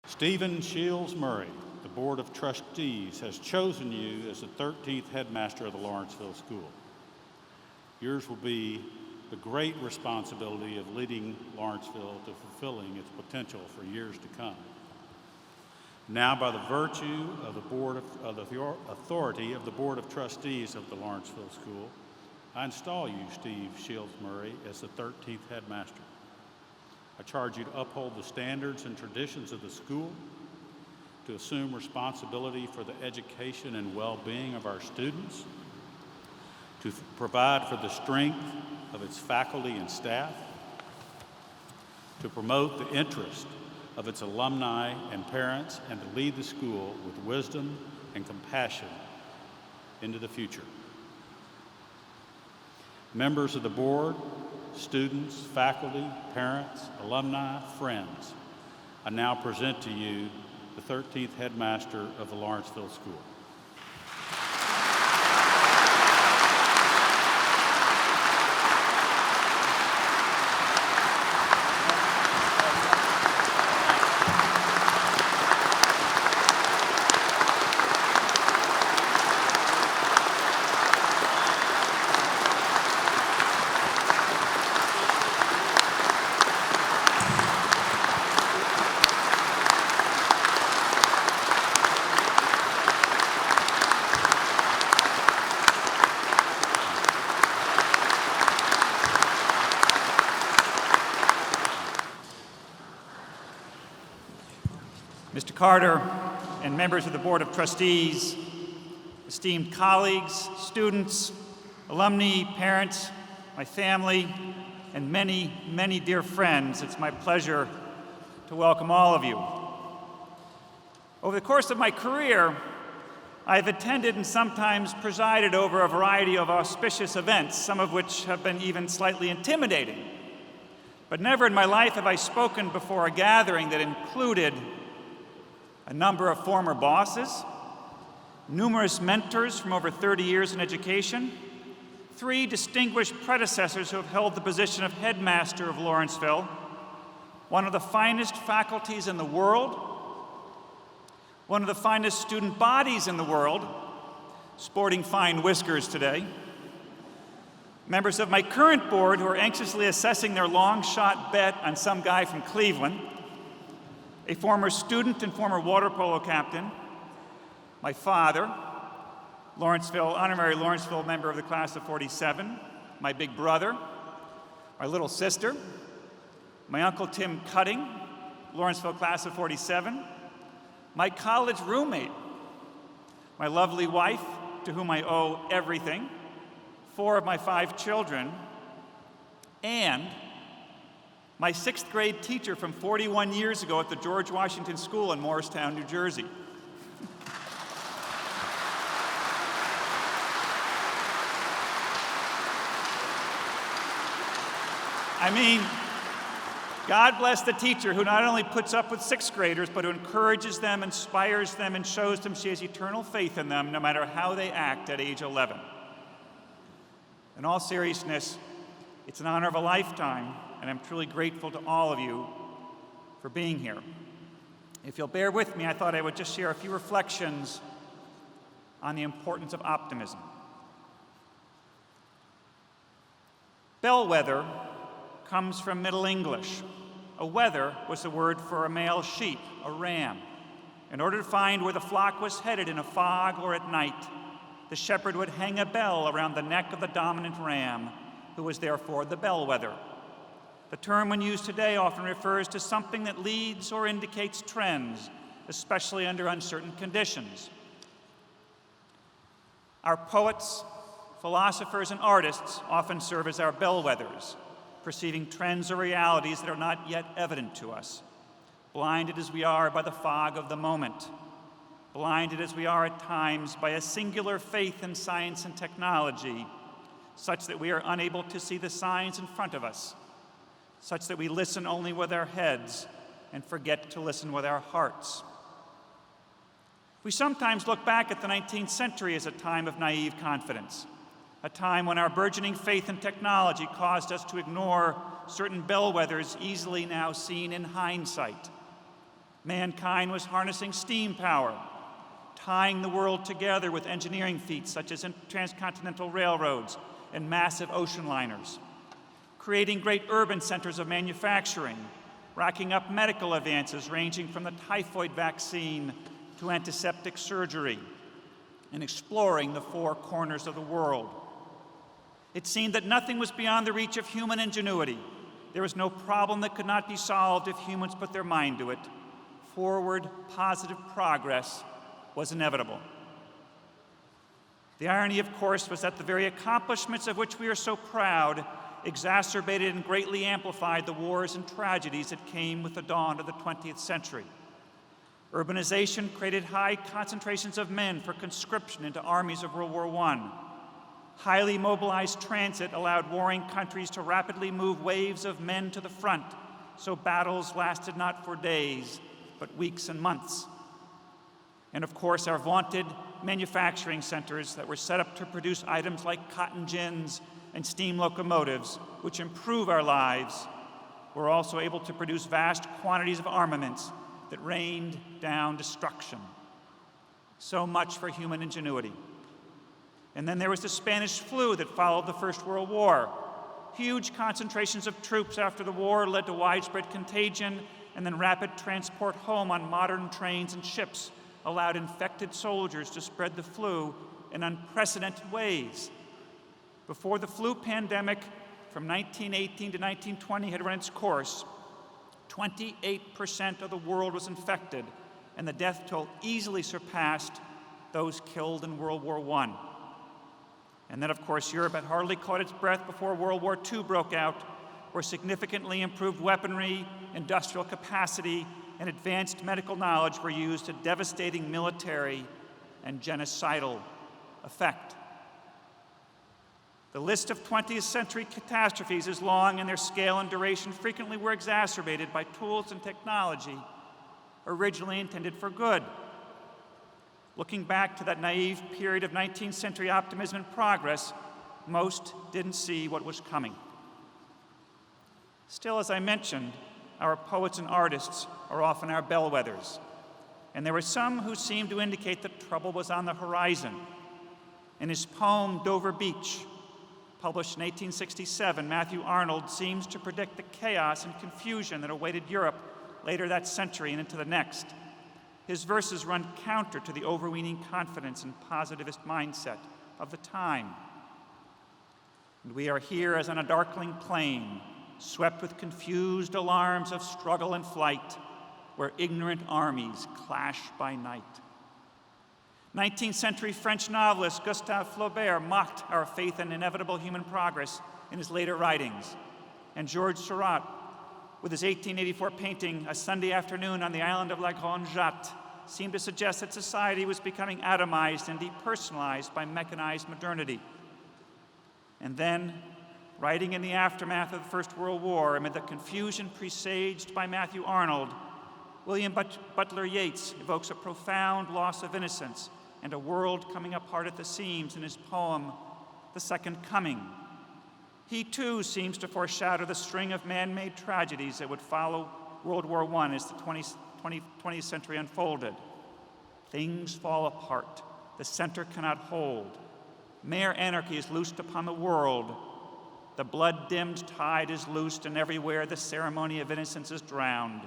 Stephen Shields Murray, the Board of Trustees has chosen you as the 13th headmaster of the Lawrenceville School. Yours will be the great responsibility of leading Lawrenceville to fulfilling its potential for years to come. Now, by the virtue of the authority of the Board of Trustees of the Lawrenceville School, I install you, Steve Shields Murray, as the 13th headmaster. I charge you to uphold the standards and traditions of the school, to assume responsibility for the education and well-being of our students, to provide for the strength of its faculty and staff, to promote the interest of its alumni and parents, and to lead the school with wisdom and compassion into the future. Members of the board, students, faculty, parents, alumni, friends, I now present to you the 13th headmaster of the Lawrenceville School. Mr. Carter and members of the Board of Trustees, esteemed colleagues, students, alumni, parents, my family, and many, many dear friends, it's my pleasure to welcome all of you. Over the course of my career, I've attended and sometimes presided over a variety of auspicious events, some of which have been even slightly intimidating. But never in my life have I spoken before a gathering that included a number of former bosses, numerous mentors from over 30 years in education, 3 distinguished predecessors who have held the position of headmaster of Lawrenceville, one of the finest faculties in the world, one of the finest student bodies in the world, sporting fine whiskers today, members of my current board who are anxiously assessing their long-shot bet on some guy from Cleveland, a former student and former water polo captain, my father, honorary Lawrenceville member of the class of 47, my big brother, my little sister, my Uncle Tim Cutting, Lawrenceville class of 47, my college roommate, my lovely wife, to whom I owe everything, 4 of my 5 children, and my 6th grade teacher from 41 years ago at the George Washington School in Morristown, New Jersey. I mean, God bless the teacher who not only puts up with 6th graders, but who encourages them, inspires them, and shows them she has eternal faith in them no matter how they act at age 11. In all seriousness, it's an honor of a lifetime, and I'm truly grateful to all of you for being here. If you'll bear with me, I thought I would just share a few reflections on the importance of optimism. Bellwether comes from Middle English. A wether was the word for a male sheep, a ram. In order to find where the flock was headed in a fog or at night, the shepherd would hang a bell around the neck of the dominant ram, who was therefore the bellwether. The term when used today often refers to something that leads or indicates trends, especially under uncertain conditions. Our poets, philosophers, and artists often serve as our bellwethers, perceiving trends or realities that are not yet evident to us, blinded as we are by the fog of the moment, blinded as we are at times by a singular faith in science and technology, such that we are unable to see the signs in front of us, such that we listen only with our heads and forget to listen with our hearts. We sometimes look back at the 19th century as a time of naive confidence, a time when our burgeoning faith in technology caused us to ignore certain bellwethers easily now seen in hindsight. Mankind was harnessing steam power, tying the world together with engineering feats such as transcontinental railroads and massive ocean liners, creating great urban centers of manufacturing, racking up medical advances ranging from the typhoid vaccine to antiseptic surgery, and exploring the four corners of the world. It seemed that nothing was beyond the reach of human ingenuity. There was no problem that could not be solved if humans put their mind to it. Forward, positive progress was inevitable. The irony, of course, was that the very accomplishments of which we are so proud exacerbated and greatly amplified the wars and tragedies that came with the dawn of the 20th century. Urbanization created high concentrations of men for conscription into armies of World War I. Highly mobilized transit allowed warring countries to rapidly move waves of men to the front, so battles lasted not for days, but weeks and months. And of course, our vaunted manufacturing centers that were set up to produce items like cotton gins and steam locomotives, which improve our lives, were also able to produce vast quantities of armaments that rained down destruction. So much for human ingenuity. And then there was the Spanish flu that followed the First World War. Huge concentrations of troops after the war led to widespread contagion, and then rapid transport home on modern trains and ships allowed infected soldiers to spread the flu in unprecedented ways. Before the flu pandemic from 1918 to 1920 had run its course, 28% of the world was infected, and the death toll easily surpassed those killed in World War I. And then, of course, Europe had hardly caught its breath before World War II broke out, where significantly improved weaponry, industrial capacity, and advanced medical knowledge were used to devastating military and genocidal effect. The list of 20th century catastrophes is long, and their scale and duration frequently were exacerbated by tools and technology originally intended for good. Looking back to that naive period of 19th century optimism and progress, most didn't see what was coming. Still, as I mentioned, our poets and artists are often our bellwethers, and there were some who seemed to indicate that trouble was on the horizon. In his poem, Dover Beach, published in 1867, Matthew Arnold seems to predict the chaos and confusion that awaited Europe later that century and into the next. His verses run counter to the overweening confidence and positivist mindset of the time. And we are here as on a darkling plain, swept with confused alarms of struggle and flight, where ignorant armies clash by night. 19th century French novelist Gustave Flaubert mocked our faith in inevitable human progress in his later writings. And Georges Seurat, with his 1884 painting, A Sunday Afternoon on the Island of La Grande Jatte, seemed to suggest that society was becoming atomized and depersonalized by mechanized modernity. And then, writing in the aftermath of the First World War, amid the confusion presaged by Matthew Arnold, William Butler Yeats evokes a profound loss of innocence and a world coming apart at the seams in his poem, The Second Coming. He, too, seems to foreshadow the string of man-made tragedies that would follow World War I as the 20th century unfolded. Things fall apart. The center cannot hold. Mere anarchy is loosed upon the world. The blood-dimmed tide is loosed, and everywhere the ceremony of innocence is drowned.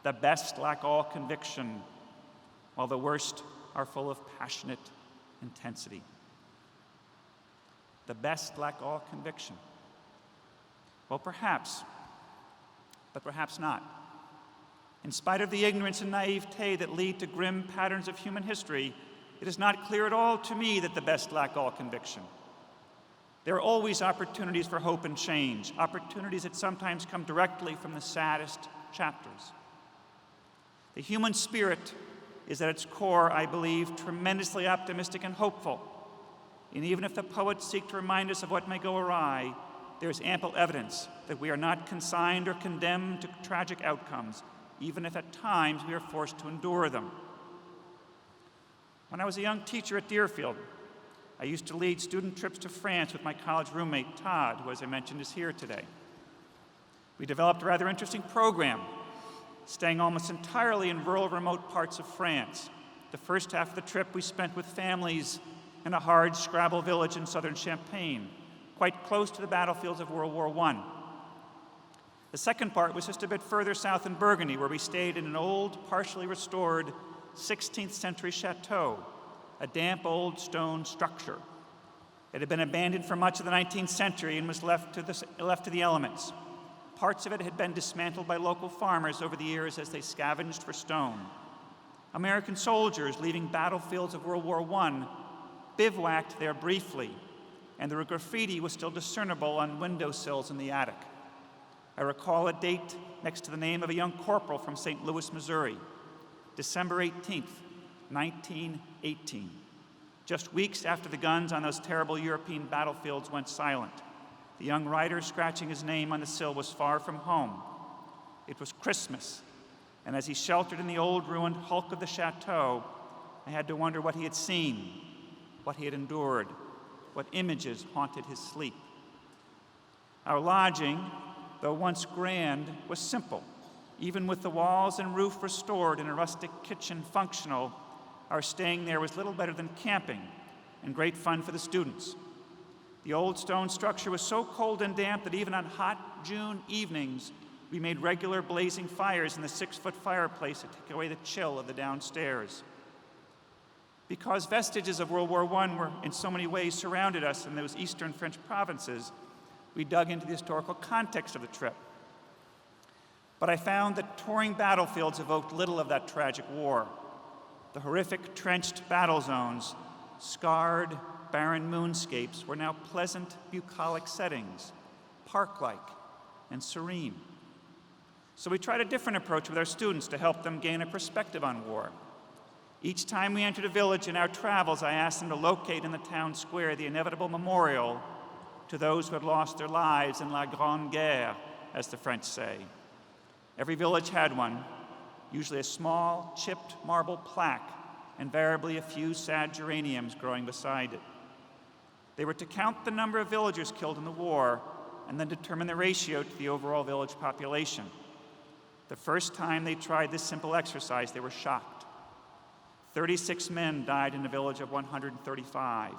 The best lack all conviction, while the worst are full of passionate intensity. The best lack all conviction. Well, perhaps, but perhaps not. In spite of the ignorance and naivete that lead to grim patterns of human history, it is not clear at all to me that the best lack all conviction. There are always opportunities for hope and change, opportunities that sometimes come directly from the saddest chapters. The human spirit is at its core, I believe, tremendously optimistic and hopeful. And even if the poets seek to remind us of what may go awry, there is ample evidence that we are not consigned or condemned to tragic outcomes, even if at times we are forced to endure them. When I was a young teacher at Deerfield, I used to lead student trips to France with my college roommate, Todd, who, as I mentioned, is here today. We developed a rather interesting program. staying almost entirely in rural, remote parts of France. The first half of the trip we spent with families in a hard scrabble village in southern Champagne, quite close to the battlefields of World War I. The second part was just a bit further south in Burgundy, where we stayed in an old, partially restored 16th century chateau, a damp old stone structure. It had been abandoned for much of the 19th century and was left to the elements. Parts of it had been dismantled by local farmers over the years as they scavenged for stone. American soldiers leaving battlefields of World War I bivouacked there briefly, and the graffiti was still discernible on windowsills in the attic. I recall a date next to the name of a young corporal from St. Louis, Missouri, December 18th, 1918, just weeks after the guns on those terrible European battlefields went silent. The young writer scratching his name on the sill was far from home. It was Christmas, and as he sheltered in the old ruined hulk of the chateau, I had to wonder what he had seen, what he had endured, what images haunted his sleep. Our lodging, though once grand, was simple. Even with the walls and roof restored and a rustic kitchen functional, our staying there was little better than camping and great fun for the students. The old stone structure was so cold and damp that even on hot June evenings, we made regular blazing fires in the 6-foot fireplace to take away the chill of the downstairs. Because vestiges of World War I were in so many ways surrounded us in those eastern French provinces, we dug into the historical context of the trip. But I found that touring battlefields evoked little of that tragic war. The horrific trenched battle zones, scarred, barren moonscapes were now pleasant, bucolic settings, park-like and serene. So we tried a different approach with our students to help them gain a perspective on war. Each time we entered a village in our travels, I asked them to locate in the town square the inevitable memorial to those who had lost their lives in La Grande Guerre, as the French say. Every village had one, usually a small, chipped marble plaque, invariably a few sad geraniums growing beside it. They were to count the number of villagers killed in the war and then determine the ratio to the overall village population. The first time they tried this simple exercise, they were shocked. 36 men died in a village of 135.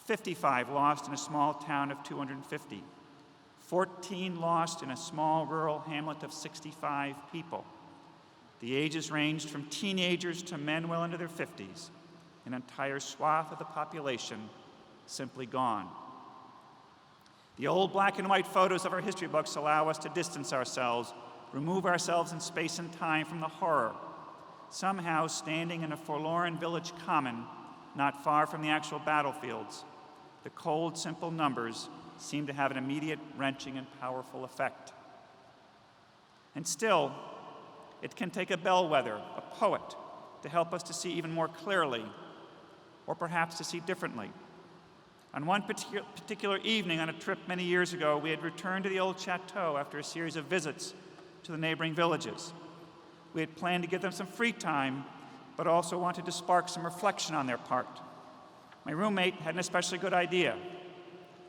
55 lost in a small town of 250. 14 lost in a small rural hamlet of 65 people. The ages ranged from teenagers to men well into their 50s. An entire swath of the population simply gone. The old black and white photos of our history books allow us to distance ourselves, remove ourselves in space and time from the horror. Somehow, standing in a forlorn village common, not far from the actual battlefields, the cold, simple numbers seem to have an immediate, wrenching, and powerful effect. And still, it can take a bellwether, a poet, to help us to see even more clearly, or perhaps to see differently. On one particular evening on a trip many years ago, we had returned to the old chateau after a series of visits to the neighboring villages. We had planned to give them some free time, but also wanted to spark some reflection on their part. My roommate had an especially good idea.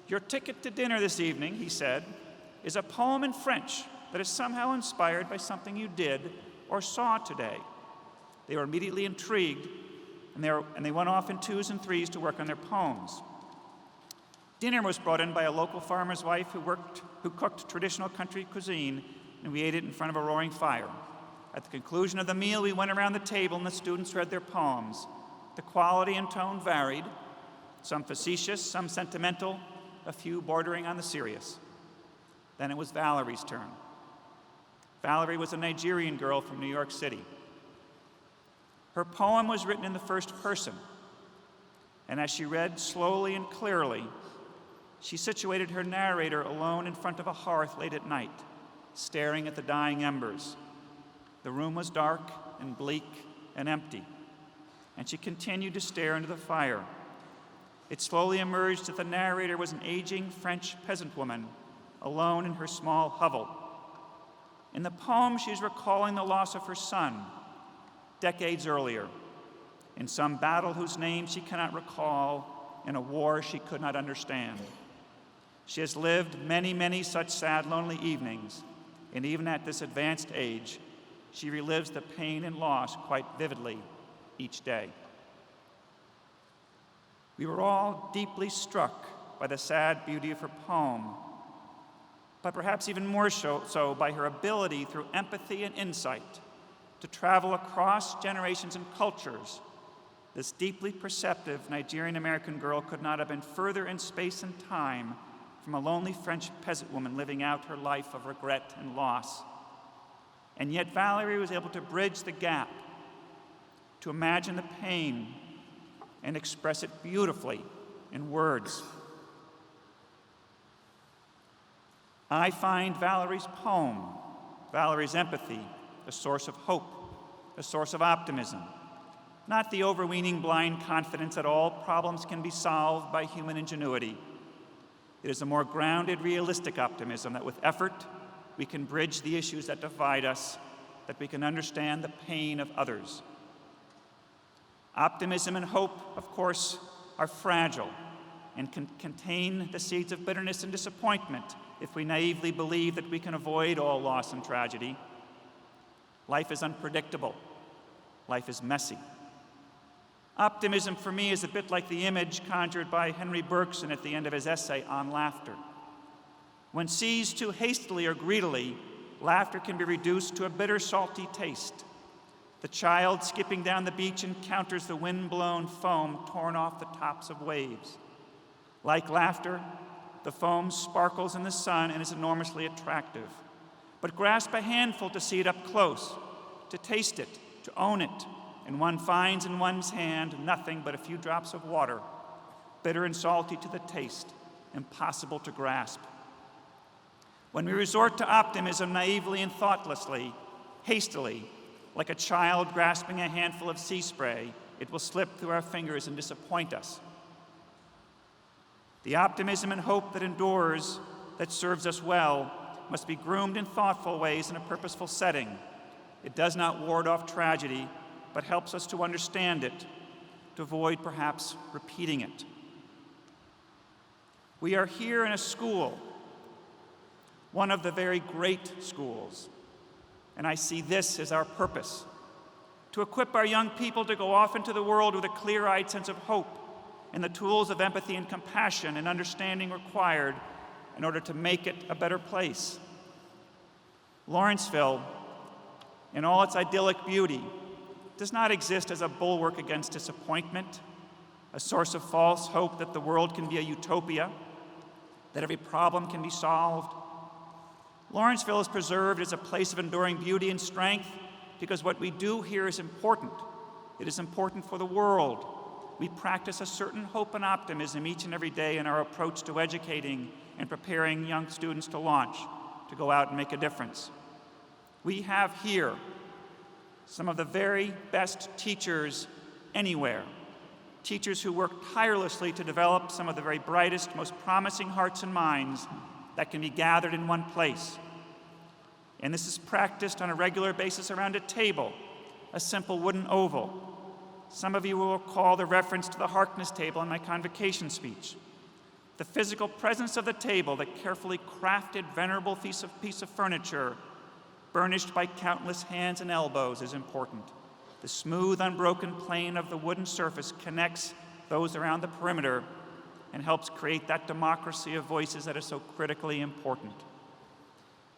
"Your ticket to dinner this evening," he said, "is a poem in French that is somehow inspired by something you did or saw today." They were immediately intrigued, and they went off in twos and threes to work on their poems. Dinner was brought in by a local farmer's wife who cooked traditional country cuisine, and we ate it in front of a roaring fire. At the conclusion of the meal, we went around the table and the students read their poems. The quality and tone varied, some facetious, some sentimental, a few bordering on the serious. Then it was Valerie's turn. Valerie was a Nigerian girl from New York City. Her poem was written in the first person, and as she read slowly and clearly, she situated her narrator alone in front of a hearth late at night, staring at the dying embers. The room was dark and bleak and empty, and she continued to stare into the fire. It slowly emerged that the narrator was an aging French peasant woman, alone in her small hovel. In the poem, she is recalling the loss of her son, decades earlier, in some battle whose name she cannot recall, in a war she could not understand. She has lived many, many such sad, lonely evenings, and even at this advanced age, she relives the pain and loss quite vividly each day. We were all deeply struck by the sad beauty of her poem, but perhaps even more so by her ability through empathy and insight to travel across generations and cultures. This deeply perceptive Nigerian-American girl could not have been further in space and time from a lonely French peasant woman living out her life of regret and loss. And yet Valerie was able to bridge the gap, to imagine the pain and express it beautifully in words. I find Valerie's poem, Valerie's empathy, a source of hope, a source of optimism, not the overweening blind confidence that all problems can be solved by human ingenuity. It is a more grounded, realistic optimism that with effort, we can bridge the issues that divide us, that we can understand the pain of others. Optimism and hope, of course, are fragile and can contain the seeds of bitterness and disappointment if we naively believe that we can avoid all loss and tragedy. Life is unpredictable. Life is messy. Optimism for me is a bit like the image conjured by Henry Bergson at the end of his essay on laughter. When seized too hastily or greedily, laughter can be reduced to a bitter, salty taste. The child skipping down the beach encounters the wind-blown foam torn off the tops of waves. Like laughter, the foam sparkles in the sun and is enormously attractive. But grasp a handful to see it up close, to taste it, to own it, and one finds in one's hand nothing but a few drops of water, bitter and salty to the taste, impossible to grasp. When we resort to optimism naively and thoughtlessly, hastily, like a child grasping a handful of sea spray, it will slip through our fingers and disappoint us. The optimism and hope that endures, that serves us well, must be groomed in thoughtful ways in a purposeful setting. It does not ward off tragedy, but helps us to understand it, to avoid perhaps repeating it. We are here in a school, one of the very great schools, and I see this as our purpose, to equip our young people to go off into the world with a clear-eyed sense of hope and the tools of empathy and compassion and understanding required in order to make it a better place. Lawrenceville, in all its idyllic beauty, does not exist as a bulwark against disappointment, a source of false hope that the world can be a utopia, that every problem can be solved. Lawrenceville is preserved as a place of enduring beauty and strength because what we do here is important. It is important for the world. We practice a certain hope and optimism each and every day in our approach to educating and preparing young students to launch, to go out and make a difference. We have here some of the very best teachers anywhere, teachers who work tirelessly to develop some of the very brightest, most promising hearts and minds that can be gathered in one place. And this is practiced on a regular basis around a table, a simple wooden oval. Some of you will recall the reference to the Harkness table in my convocation speech. The physical presence of the table, the carefully crafted, venerable piece of furniture, burnished by countless hands and elbows, is important. The smooth, unbroken plane of the wooden surface connects those around the perimeter and helps create that democracy of voices that is so critically important.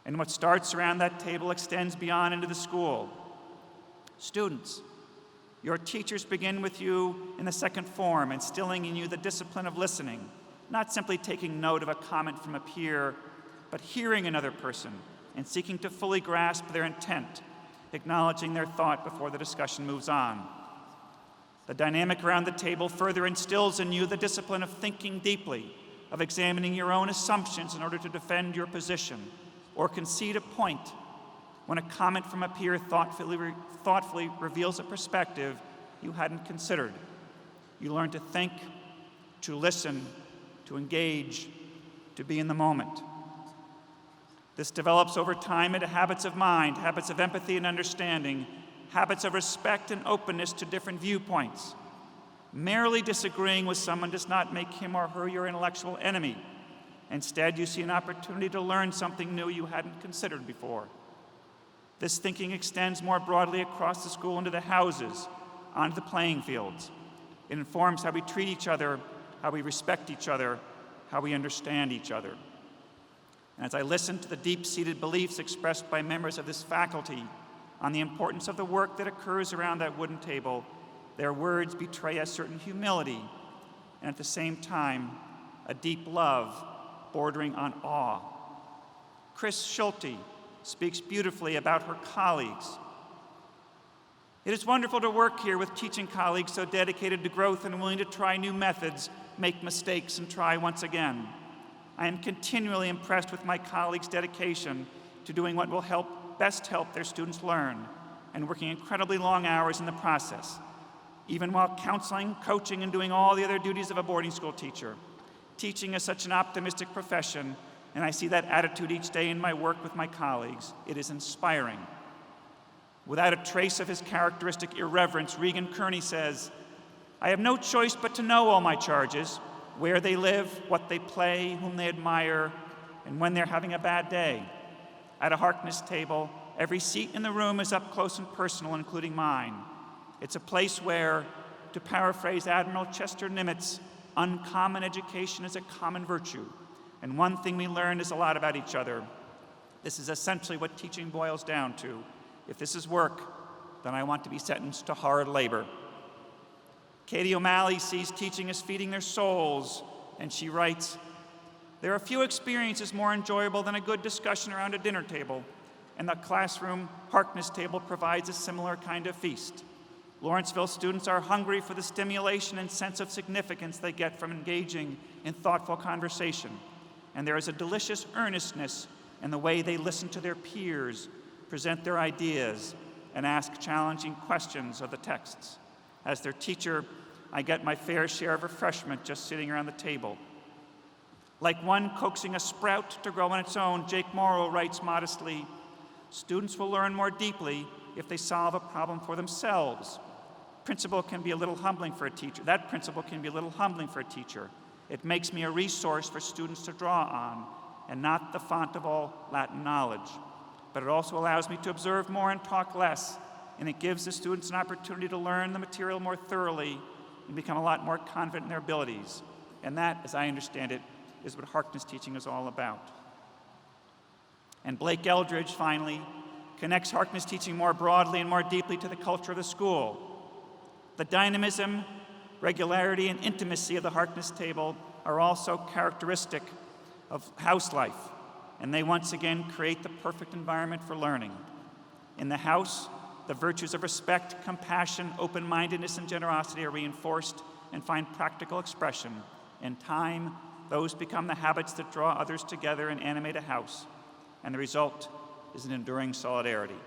And what starts around that table extends beyond into the school. Students, your teachers begin with you in the second form, instilling in you the discipline of listening, not simply taking note of a comment from a peer, but hearing another person and seeking to fully grasp their intent, acknowledging their thought before the discussion moves on. The dynamic around the table further instills in you the discipline of thinking deeply, of examining your own assumptions in order to defend your position or concede a point when a comment from a peer thoughtfully reveals a perspective you hadn't considered. You learn to think, to listen, to engage, to be in the moment. This develops over time into habits of mind, habits of empathy and understanding, habits of respect and openness to different viewpoints. Merely disagreeing with someone does not make him or her your intellectual enemy. Instead, you see an opportunity to learn something new you hadn't considered before. This thinking extends more broadly across the school into the houses, onto the playing fields. It informs how we treat each other, how we respect each other, how we understand each other. And as I listen to the deep-seated beliefs expressed by members of this faculty on the importance of the work that occurs around that wooden table, their words betray a certain humility and at the same time a deep love bordering on awe. Chris Schulte speaks beautifully about her colleagues. It is wonderful to work here with teaching colleagues so dedicated to growth and willing to try new methods, make mistakes, and try once again. I am continually impressed with my colleagues' dedication to doing what will best help their students learn, and working incredibly long hours in the process, even while counseling, coaching, and doing all the other duties of a boarding school teacher. Teaching is such an optimistic profession, and I see that attitude each day in my work with my colleagues. It is inspiring. Without a trace of his characteristic irreverence, Regan Kearney says, "I have no choice but to know all my charges, where they live, what they play, whom they admire, and when they're having a bad day. At a Harkness table, every seat in the room is up close and personal, including mine. It's a place where, to paraphrase Admiral Chester Nimitz, uncommon education is a common virtue, and one thing we learn is a lot about each other. This is essentially what teaching boils down to. If this is work, then I want to be sentenced to hard labor." Katie O'Malley sees teaching as feeding their souls, and she writes, "There are few experiences more enjoyable than a good discussion around a dinner table, and the classroom Harkness table provides a similar kind of feast. Lawrenceville students are hungry for the stimulation and sense of significance they get from engaging in thoughtful conversation, and there is a delicious earnestness in the way they listen to their peers, present their ideas, and ask challenging questions of the texts. As their teacher, I get my fair share of refreshment just sitting around the table. Like one coaxing a sprout to grow on its own," Jake Morrow writes modestly, "students will learn more deeply if they solve a problem for themselves. That principle can be a little humbling for a teacher. It makes me a resource for students to draw on, and not the font of all Latin knowledge. But it also allows me to observe more and talk less, and it gives the students an opportunity to learn the material more thoroughly and become a lot more confident in their abilities. And that, as I understand it, is what Harkness teaching is all about." And Blake Eldridge, finally, connects Harkness teaching more broadly and more deeply to the culture of the school. The dynamism, regularity, and intimacy of the Harkness table are also characteristic of house life, and they once again create the perfect environment for learning. In the house, the virtues of respect, compassion, open-mindedness, and generosity are reinforced and find practical expression. In time, those become the habits that draw others together and animate a house, and the result is an enduring solidarity.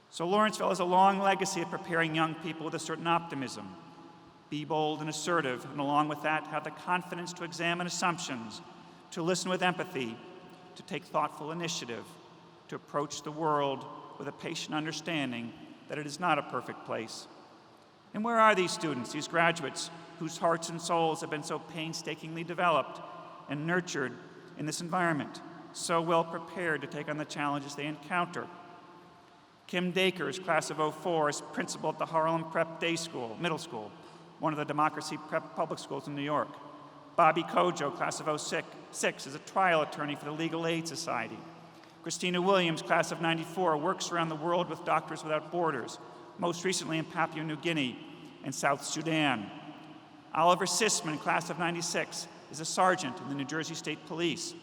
So Lawrenceville has a long legacy of preparing young people with a certain optimism. Be bold and assertive, and along with that, have the confidence to examine assumptions, to listen with empathy, to take thoughtful initiative, to approach the world with a patient understanding that it is not a perfect place. And where are these students, these graduates, whose hearts and souls have been so painstakingly developed and nurtured in this environment, so well prepared to take on the challenges they encounter? Kim Daker's class of '04 is principal at the Harlem Prep Middle School, one of the Democracy Prep public schools in New York. Bobby Kojo, class of '06, is a trial attorney for the Legal Aid Society. Christina Williams, class of '94, works around the world with Doctors Without Borders, most recently in Papua New Guinea and South Sudan. Oliver Sisman, class of '96, is a sergeant in the New Jersey State Police.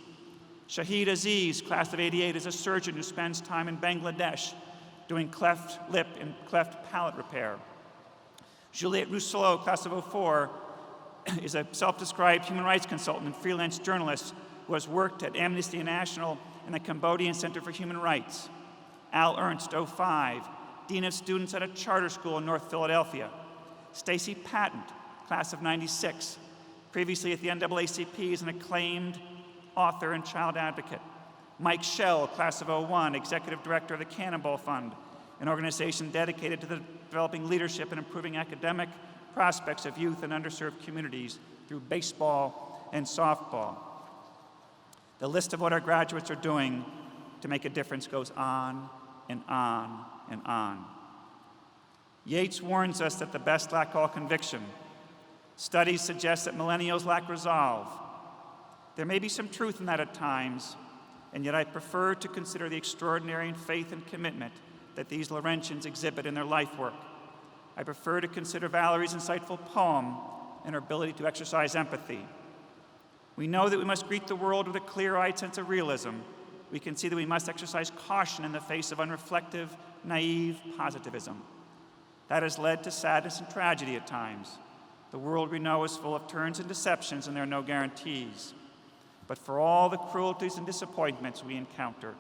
Shahid Aziz, class of '88, is a surgeon who spends time in Bangladesh doing cleft lip and cleft palate repair. Juliette Rousselot, class of '04, is a self-described human rights consultant and freelance journalist who has worked at Amnesty International and the Cambodian Center for Human Rights. Al Ernst, '05, Dean of Students at a charter school in North Philadelphia. Stacy Patton, class of '96, previously at the NAACP, is an acclaimed author and child advocate. Mike Schell, class of '01, executive director of the Cannonball Fund, an organization dedicated to developing leadership and improving academic prospects of youth and underserved communities through baseball and softball. The list of what our graduates are doing to make a difference goes on and on and on. Yeats warns us that the best lack all conviction. Studies suggest that millennials lack resolve. There may be some truth in that at times, and yet I prefer to consider the extraordinary faith and commitment that these Laurentians exhibit in their life work. I prefer to consider Valerie's insightful poem and her ability to exercise empathy. We know that we must greet the world with a clear-eyed sense of realism. We can see that we must exercise caution in the face of unreflective, naive positivism. That has led to sadness and tragedy at times. The world we know is full of turns and deceptions, and there are no guarantees. But for all the cruelties and disappointments we encounter,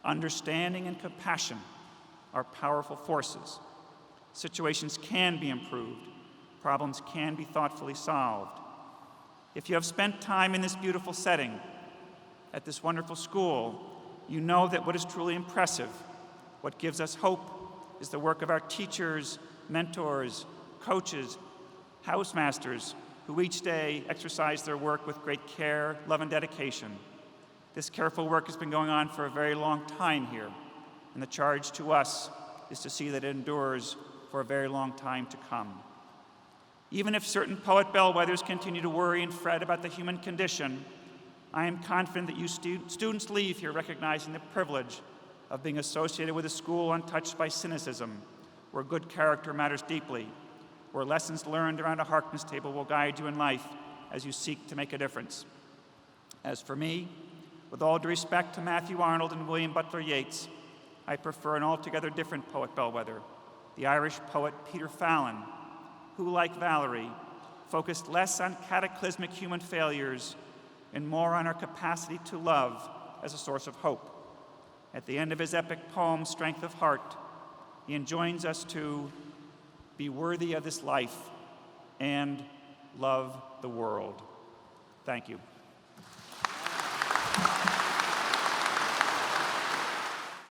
understanding and compassion are powerful forces. Situations can be improved. Problems can be thoughtfully solved. If you have spent time in this beautiful setting, at this wonderful school, you know that what is truly impressive, what gives us hope, is the work of our teachers, mentors, coaches, housemasters, who each day exercise their work with great care, love, and dedication. This careful work has been going on for a very long time here, and the charge to us is to see that it endures for a very long time to come. Even if certain poet bellwethers continue to worry and fret about the human condition, I am confident that you students leave here recognizing the privilege of being associated with a school untouched by cynicism, where good character matters deeply, where lessons learned around a Harkness table will guide you in life as you seek to make a difference. As for me, with all due respect to Matthew Arnold and William Butler Yeats, I prefer an altogether different poet bellwether, the Irish poet Peter Fallon, who, like Valerie, focused less on cataclysmic human failures and more on our capacity to love as a source of hope. At the end of his epic poem, Strength of Heart, he enjoins us to be worthy of this life and love the world. Thank you.